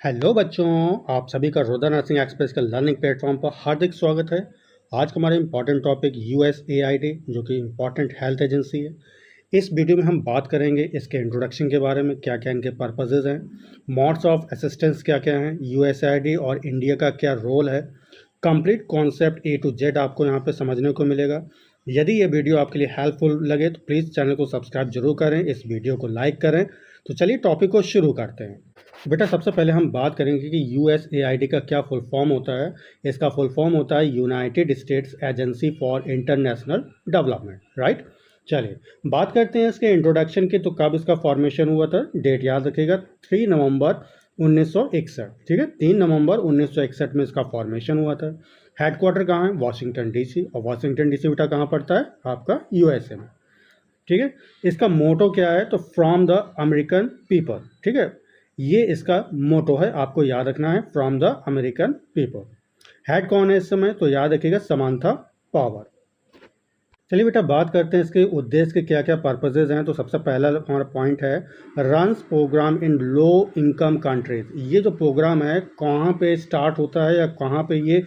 Hello बच्चों, आप सभी का रोदा नर्सिंग एक्सप्रेस के लर्निंग प्लेटफॉर्म पर हार्दिक स्वागत है। आज का हमारा इम्पॉर्टेंट टॉपिक USAID जो कि इम्पॉर्टेंट हेल्थ एजेंसी है। इस वीडियो में हम बात करेंगे इसके इंट्रोडक्शन के बारे में, क्या क्या इनके पर्पसेस हैं, मोड्स ऑफ असिस्टेंस क्या क्या हैं, USAID और इंडिया का क्या रोल है। Complete concept A to Z आपको यहाँ पे समझने को मिलेगा। यदि ये वीडियो आपके लिए हेल्पफुल लगे तो प्लीज़ चैनल को सब्सक्राइब जरूर करें, इस वीडियो को लाइक करें। तो चलिए टॉपिक को शुरू करते हैं। बेटा सबसे पहले हम बात करेंगे कि USAID का क्या फुल फॉर्म होता है। इसका फुल फॉर्म होता है United states agency for international development, right. चलिए बात करते हैं इसके इंट्रोडक्शन की। तो कब इसका फॉर्मेशन हुआ था, डेट याद रखिएगा, 3 नवंबर 1961। ठीक है, 3 नवंबर 1961 में इसका फॉर्मेशन हुआ था। हेडक्वार्टर कहाँ है, वाशिंगटन DC, और वाशिंगटन DC बेटा कहाँ पड़ता है आपका USA में। ठीक है, इसका मोटो क्या है, तो फ्रॉम द अमेरिकन पीपल। ठीक है, ये इसका मोटो है, आपको याद रखना है, from the American people. Head कौन है इस समय, तो याद रखिएगा समांथा पावर। चलिए बेटा बात करते हैं इसके उद्देश्य के क्या क्या पर्पसेज हैं। तो सबसे पहला हमारा पॉइंट है रन्स प्रोग्राम इन लो इनकम कंट्रीज। ये जो प्रोग्राम है कहाँ पे स्टार्ट होता है या कहाँ पे ये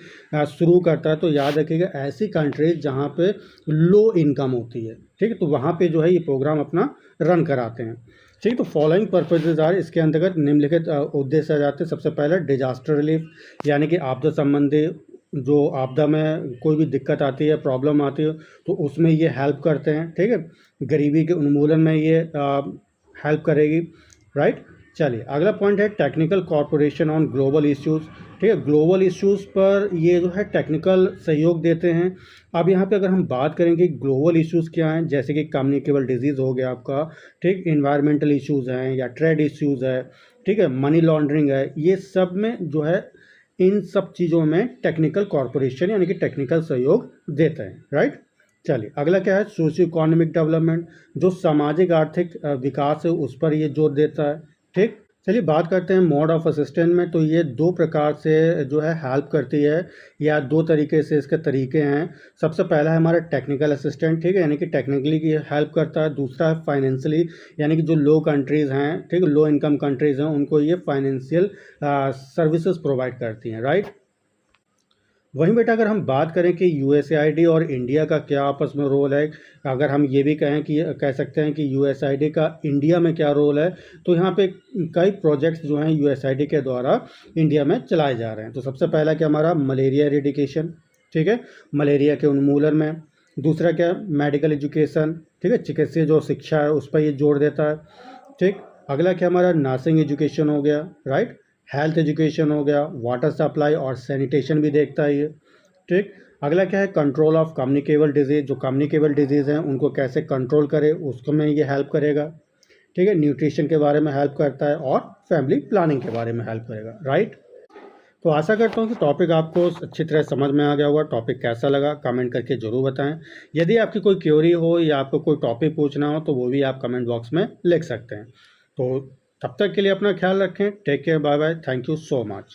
शुरू करता है, तो याद रखिएगा ऐसी कंट्रीज जहाँ पे लो इनकम होती है। ठीक है, तो वहाँ पे जो है ये प्रोग्राम अपना रन कराते हैं। ठीक है, तो फॉलोइंग पर्पजेज आर, इसके अंतर्गत निम्नलिखित उद्देश्य आ जाते हैं। सबसे पहले डिजास्टर रिलीफ, यानी कि आपदा संबंधी, जो आपदा में कोई भी दिक्कत आती है, प्रॉब्लम आती है, तो उसमें ये हेल्प करते हैं। ठीक है, गरीबी के उन्मूलन में ये हेल्प करेगी, राइट। चलिए अगला पॉइंट है technical corporation on global issues. ठीक है, ग्लोबल इश्यूज़ पर ये जो है टेक्निकल सहयोग देते हैं। अब यहाँ पे अगर हम बात करें कि ग्लोबल इश्यूज़ क्या हैं, जैसे कि कम्युनिकेबल डिजीज़ हो गया आपका, ठीक, इन्वायरमेंटल इश्यूज़ हैं या ट्रेड इश्यूज़ है, ठीक है, मनी लॉन्ड्रिंग है, ये सब में जो है इन सब चीज़ों में टेक्निकल कॉर्पोरेशन यानी कि टेक्निकल सहयोग देता है, राइट। चलिए अगला क्या है सोशियो इकोनॉमिक डेवलपमेंट, जो सामाजिक आर्थिक विकास है उस पर ये जोर देता है। ठीक, चलिए बात करते हैं मोड ऑफ असिस्टेंस में। तो ये दो प्रकार से जो है हेल्प करती है, या दो तरीके से इसके तरीके हैं। सबसे पहला है हमारा टेक्निकल असिस्टेंट, ठीक है, यानी कि टेक्निकली की हेल्प करता है। दूसरा है फाइनेंशियली, यानी कि जो लो कंट्रीज़ हैं, ठीक है, लो इनकम कंट्रीज़ हैं, उनको ये फाइनेंशियल सर्विसेज प्रोवाइड करती हैं, राइट। वहीं बेटा अगर हम बात करें कि USAID और इंडिया का क्या आपस में रोल है, अगर हम ये भी कहें कि कह सकते हैं कि USAID का इंडिया में क्या रोल है, तो यहाँ पे कई प्रोजेक्ट्स जो हैं USAID के द्वारा इंडिया में चलाए जा रहे हैं। तो सबसे पहला क्या हमारा मलेरिया एरेडिकेशन, ठीक है, मलेरिया के उन्मूलन में। दूसरा क्या मेडिकल एजुकेशन, ठीक है, चिकित्सीय जो शिक्षा है उस पर ये जोर देता है। ठीक, अगला क्या हमारा नर्सिंग एजुकेशन हो गया, राइट, हेल्थ एजुकेशन हो गया, वाटर सप्लाई और सैनिटेशन भी देखता है ये। ठीक, अगला क्या है कंट्रोल ऑफ कम्युनिकेबल डिजीज़, जो कम्युनिकेबल डिजीज़ हैं उनको कैसे कंट्रोल करे उसको में ये हेल्प करेगा। ठीक है, न्यूट्रिशन के बारे में हेल्प करता है और फैमिली प्लानिंग के बारे में हेल्प करेगा, राइट। तो आशा करता हूँ कि टॉपिक आपको अच्छी तरह समझ में आ गया होगा। टॉपिक कैसा लगा कमेंट करके ज़रूर बताएं। यदि आपकी कोई क्वेरी हो या आपको कोई टॉपिक पूछना हो तो वो भी आप कमेंट बॉक्स में लिख सकते हैं। तो तब तक के लिए अपना ख्याल रखें। Take care, bye bye, thank you so much.